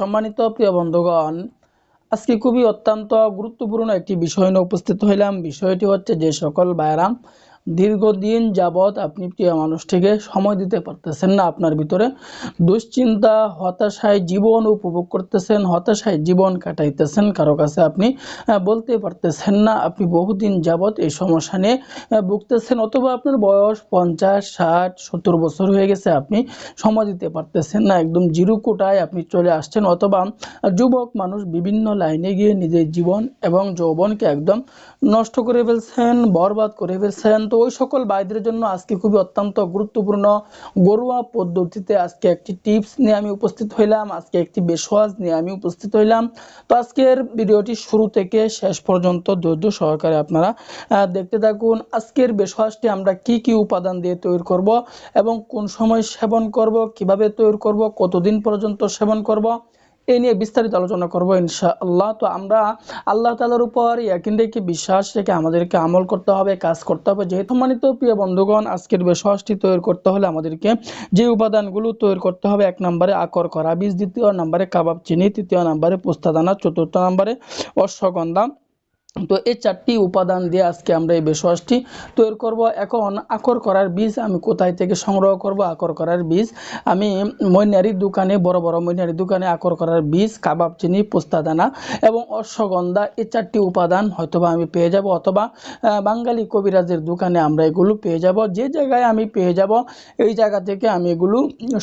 সম্মানিত প্রিয় বন্ধুগণ, আজকে খুবই অত্যন্ত গুরুত্বপূর্ণ একটি বিষয় নিয়ে উপস্থিত হইলাম। বিষয়টি হচ্ছে যে সকল ভাইরা দীর্ঘদিন যাবৎ আপনি প্রিয় মানুষটিকে সময় দিতে পারতেছেন না, আপনার ভিতরে দুশ্চিন্তা, হতাশায় জীবন উপভোগ করতেছেন, হতাশায় জীবন কাটাইতেছেন, কারো কাছে আপনি বলতে পারতেছেন না, আপনি বহুদিন যাবৎ এই সমস্যা নিয়ে ভুগতেছেন, অথবা আপনার বয়স 50, 60, 70 বছর হয়ে গেছে, আপনি সময় দিতে পারতেছেন না, একদম জিরো কোটায় আপনি চলে আসছেন, অথবা যুবক মানুষ বিভিন্ন লাইনে গিয়ে নিজের জীবন এবং যৌবনকে একদম নষ্ট করে ফেলছেন, বরবাদ করে ফেলছেন। তো ওই সকল ভাইদের জন্য আজকে খুবই অত্যন্ত গুরুত্বপূর্ণ ঘরোয়া পদ্ধতিতে আজকে একটি টিপস নিয়ে আমি উপস্থিত হইলাম, আজকে একটি বেশওয়াজ নিয়ে আমি উপস্থিত হইলাম। তো আজকের ভিডিওটি শুরু থেকে শেষ পর্যন্ত ধৈর্য সহকারে আপনারা দেখতে থাকুন। আজকের বেশওয়াজটি আমরা কি কি উপাদান দিয়ে তৈরি করব এবং কোন সময় সেবন করব, কিভাবে তৈরি করব, কতদিন পর্যন্ত সেবন করব, এই নিয়ে বিস্তারিত আলোচনা করব ইনশাআল্লাহ। তো আমরা আল্লাহ তাআলার উপর ইয়াকিন রেখে, বিশ্বাস রেখে আমাদেরকে আমল করতে হবে, কাজ করতে হবে। যেহেতু সম্মানিত প্রিয় বন্ধুগণ, আজকের বেশওয়াজটি তৈরি করতে হলে আমাদেরকে যে উপাদানগুলো তৈরি করতে হবে: 1 নম্বরে আকর করা বীজ, 2 নম্বরে কাবাব চিনি, 3 নম্বরে পোস্তাদানা, 4 নম্বরে অশ্বগন্ধা। তো এই 4টি উপাদান দিয়ে আজকে আমরা এই বেশওয়াজটি তৈরি করব। এখন আকর করার বীজ আমি কোথায় থেকে সংগ্রহ করব? আকর করার বীজ আমি মইনারি দোকানে, বড় বড় মইনারি দোকানে আকর করার বীজ, কাবাব চিনি, পোস্তাদানা এবং অশ্বগন্ধা, এই 4টি উপাদান হয়তোবা আমি পেয়ে যাব, অথবা বাঙালি কবিরাজের দোকানে আমরা এগুলো পেয়ে যাব। যে জায়গায় আমি পেয়ে যাব এই জায়গা থেকে আমি এগুলো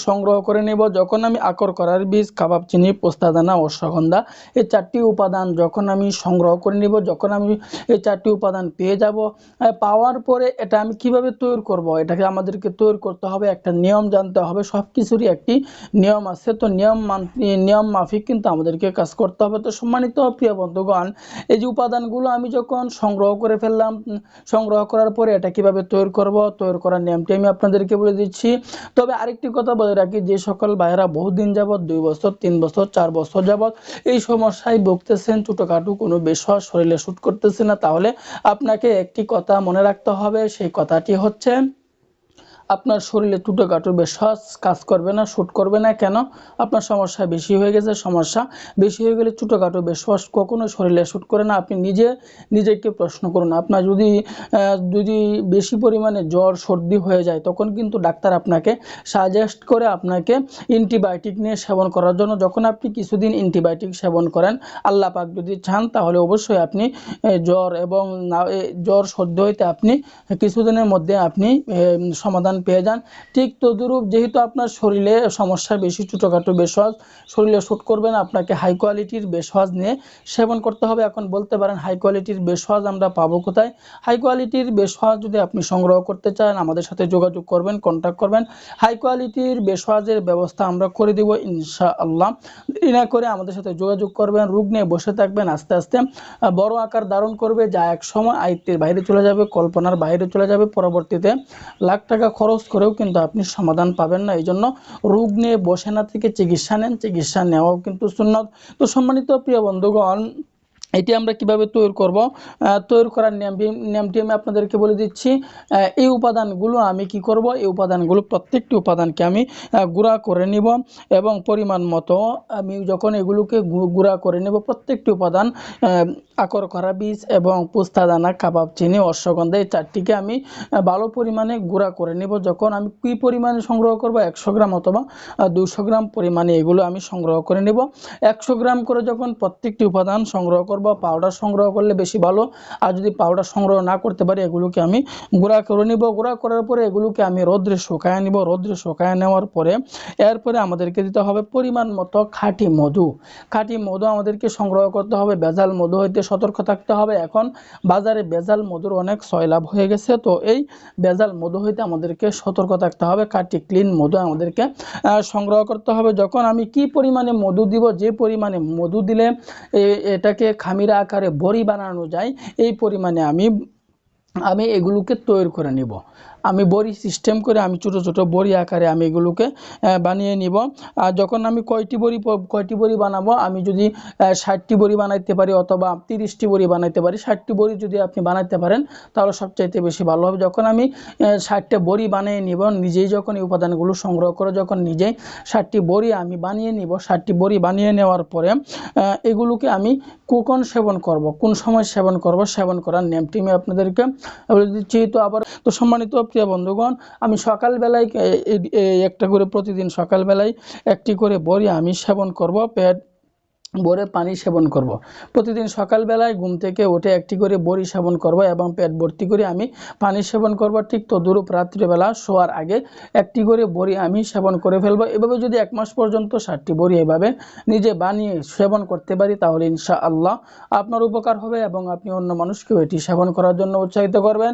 সংগ্রহ করে নেব। যখন আমি আকর করার বীজ, কাবাব চিনি, পোস্তাদানা, অশ্বগন্ধা এই 4টি উপাদান যখন আমি সংগ্রহ করে নেব, যখন আমি এই 4টি উপাদান পেয়ে যাব, পাওয়ার পরে এটা আমি কিভাবে তৈরি করব, এটাকে আমাদেরকে তৈরি করতে হবে, একটা নিয়ম জানতে হবে। সব কিছুরই একটি নিয়ম আছে, তো নিয়ম মাফিক কিন্তু আমাদেরকে কাজ করতে হবে। তো সম্মানিত প্রিয় বন্ধুগণ, এই যে উপাদানগুলো আমি যখন সংগ্রহ করে ফেললাম, সংগ্রহ করার পরে এটা কিভাবে তৈরি করব, তৈরি করার নিয়মটি আমি আপনাদেরকে বলে দিচ্ছি। তবে আরেকটি কথা বলে রাখি, যে সকল ভাইয়েরা বহুদিন যাবৎ, 2 বছর, 3 বছর, 4 বছর যাবৎ এই সমস্যায় ভুগতেছেন, ছোটোখাটো কোনো বেশওয়াজ শরীরে শ্যুট করতেছে না, তাহলে আপনাকে একটি কথা মনে রাখতে হবে। সেই কথাটি হচ্ছে, আপনার শরীরে ছোটোখাটো বেশওয়াজ কাজ করবে না, শ্যুট করবে না। কেন? আপনার সমস্যা বেশি হয়ে গেছে। সমস্যা বেশি হয়ে গেলে ছোটোখাটো বেশওয়াজ কখনো শরীরে শ্যুট করে না। আপনি নিজেকে প্রশ্ন করুন, আপনার যদি বেশি পরিমাণে জ্বর, সর্দি হয়ে যায়, তখন কিন্তু ডাক্তার আপনাকে সাজেস্ট করে আপনাকে অ্যান্টিবায়োটিক নিয়ে সেবন করার জন্য। যখন আপনি কিছুদিন অ্যান্টিবায়োটিক সেবন করেন, আল্লাহ পাক যদি চান, তাহলে অবশ্যই আপনি জ্বর সর্দি হইতে আপনি কিছুদিনের মধ্যে আপনি সমাধান পেয়ে যান। ঠিক তদ্রূপ, যেহেতু আপনার শরীরে সমস্যা বেশি, ছোটোখাটো বেশওয়াজ শরীরে শ্যুট করবে না, আপনাকে হাই কোয়ালিটির বেশওয়াজ নিয়ে সেবন করতে হবে। এখন বলতে পারেন, হাই কোয়ালিটির বেশওয়াজ আমরা পাবো কোথায়? হাই কোয়ালিটির বেশওয়াজ যদি আপনি সংগ্রহ করতে চান, আমাদের সাথে যোগাযোগ করবেন, কন্ট্যাক্ট করবেন। হাই কোয়ালিটির বেশওয়াজের ব্যবস্থা আমরা করে দেব ইনশাআল্লাহ। দেরি না করে আমাদের সাথে যোগাযোগ করবেন। রোগ নিয়ে বসে থাকবেন, আস্তে আস্তে বড় আকার ধারণ করবে, যা এক সময় আয়ত্তের বাইরে চলে যাবে, কল্পনার বাইরে চলে যাবে। পরবর্তীতে লাখ টাকা খরচ করেও কিন্তু আপনি সমাধান পাবেন না। এই জন্য রোগ নিয়ে বসে না থেকে চিকিৎসা নেন, চিকিৎসা নেওয়াও কিন্তু সুন্নত। তো সম্মানিত প্রিয় বন্ধুগণ, এটি আমরা কিভাবে তৈরি করব, তৈরি করার নিয়মটি আমি আপনাদেরকে বলে দিচ্ছি। এই উপাদানগুলো আমি কি করব, এই উপাদানগুলো প্রত্যেকটি উপাদানকে আমি গুঁড়া করে নিব, এবং পরিমাণ মতো আমি যখন এগুলোকে গুঁড়া করে নেব, প্রত্যেকটি উপাদান আকর করা বীজ এবং পোস্তাদানা, কাবাব চিনি, অশ্বগন্ধা, এই 4টিকে আমি ভালো পরিমাণে গুঁড়া করে নেব। যখন আমি কী পরিমাণে সংগ্রহ করব, 100 গ্রাম অথবা 200 গ্রাম পরিমাণে এগুলো আমি সংগ্রহ করে নেব। 100 গ্রাম করে যখন প্রত্যেকটি উপাদান সংগ্রহ করব, পাউডার সংগ্রহ করলে বেশি ভালো, আর যদি পাউডার সংগ্রহ না করতে পারি, এগুলোকে আমি গুঁড়া করে নিব। গুঁড়া করার পরে এগুলোকে আমি রোদ্রে শুকায় নিব। রোদ্রে শুকায় নেওয়ার পরে এরপরে আমাদেরকে দিতে হবে পরিমাণ মতো খাঁটি মধু। খাঁটি মধু আমাদেরকে সংগ্রহ করতে হবে। ভেজাল মধু হইতে সতর্ক থাকতে হবে। এখন বাজারে ভেজাল মধুর অনেক সয়লাভ হয়ে গেছে, তো এই ভেজাল মধু হইতে আমাদেরকে সতর্ক থাকতে হবে। খাঁটি ক্লিন মধু আমাদেরকে সংগ্রহ করতে হবে। যখন আমি কি পরিমাণে মধু দিব, যে পরিমাণে মধু দিলে এটাকে খামিরা আকারে বড়ি বানানো যায়, এই পরিমাণে আমি এগুলোকে তৈরি করে নিব। আমি বড়ি সিস্টেম করে আমি ছোটো ছোটো বড়ি আকারে আমি এগুলোকে বানিয়ে নিব। আর যখন আমি কয়টি বড়ি বানাবো, আমি যদি 60টি বড়ি বানাইতে পারি অথবা 30টি বড়ি বানাইতে পারি, 60টি বড়ি যদি আপনি বানাইতে পারেন তাহলে সবচাইতে বেশি ভালো হবে। যখন আমি 60টা বড়ি বানিয়ে নিব, নিজেই যখন এই উপাদানগুলো সংগ্রহ করে যখন নিজেই 60টি বড়ি আমি বানিয়ে নিব, 60টি বড়ি বানিয়ে নেওয়ার পরে এগুলোকে আমি কখন সেবন করব, কোন সময় সেবন করব, সেবন করার নিয়মটি আমি আপনাদেরকে বলে দিচ্ছি। তো আবার তো সম্মানিত প্রিয় বন্ধুগণ, আমি সকালবেলায় একটা করে প্রতিদিন সকালবেলায় একটি করে বড়ি আমি সেবন করব, পেট ভরে পানি সেবন করব। প্রতিদিন সকালবেলায় ঘুম থেকে উঠে একটি করে বড়ি সেবন করব এবং পেট ভর্তি করে আমি পানি সেবন করব। ঠিক তদ্রূপ রাত্রিবেলা শোয়ার আগে একটি করে বড়ি আমি সেবন করে ফেলব। এভাবে যদি 1 মাস পর্যন্ত 60টি বড়ি এভাবে নিজে বানিয়ে সেবন করতে পারি তাহলে ইনশাআল্লাহ আপনার উপকার হবে এবং আপনি অন্য মানুষকেও এটি সেবন করার জন্য উৎসাহিত করবেন।